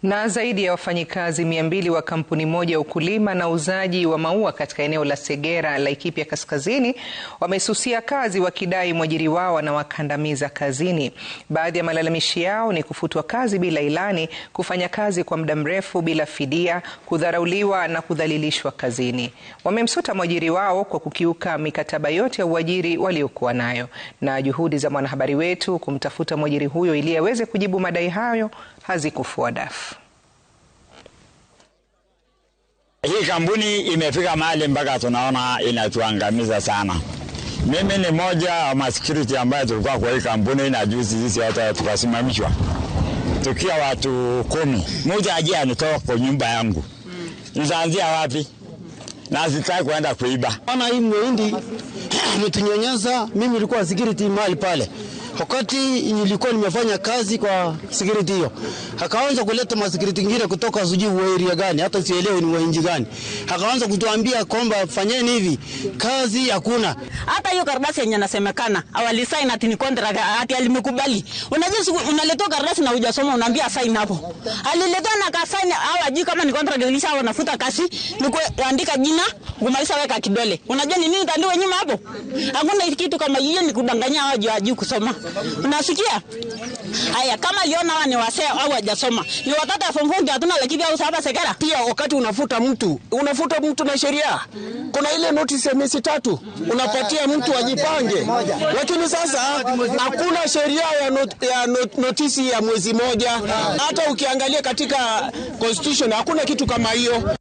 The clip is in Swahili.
Na zaidi ya wafanyikazi 200 wa kampuni moja ya ukulima na uzaji wa maua katika eneo la Segera, Laikipia Kaskazini wamesusia kazi wakidai mwajiri wao anawakandamiza kazini. Baadhi ya malalamishi yao ni kufutwa kazi bila ilani, kufanya kazi kwa muda mrefu bila fidia, kudharauliwa na kudhalilishwa kazini. Wamemsuta mwajiri wao kwa kukiuka mikataba yote ya uajiri waliokuwa nayo. Na juhudi za mwanahabari wetu kumtafuta mwajiri huyo ili aweze kujibu madai hayo hazikufua dafu. Hii kampuni imefika mahali mpaka tunaona inatuangamiza sana. Mimi ni moja wa security ambaye tulikuwa kwa hii kampuni, na juzi sisi hata tukasimamishwa. Tukia watu 10. Mmoja aje anitoa kwa nyumba yangu. Nitaanzia wapi? Na sitaki kwenda kuiba. Ana hii mwindi mtunyanyasa. Mimi nilikuwa security mahali pale. Wakati nilikuwa nimefanya kazi kwa security hiyo, akaanza kuleta security nyingine kutoka sijui wa area gani, hata sielewi ni wa nchi gani. Akaanza kutuambia kwamba fanyeni hivi, kazi hakuna. Hata hiyo karatasi yenye nasemekana awali sign ati ni contract ati alimekubali. Unajua unaleta karatasi na hujasoma unaambia sign hapo. Alileta na ka sign au aji kama ni contract ilisha wanafuta kazi, ni kuandika jina, kumaliza weka kidole. Unajua ni nini tandua nyuma hapo? Hakuna kitu kama hiyo, ni kudanganya hawajui kusoma. Unasikia? Haya, kama aliona wani wasee au hajasoma. Ni watata form 4 hatuna Laikipia au hapa Segera. Pia wakati unafuta mtu na sheria. Kuna ile notice ya miezi 3 unapatia mtu ajipange. Lakini sasa hakuna sheria ya notice ya mwezi moja. Hata ukiangalia katika constitution hakuna kitu kama hiyo.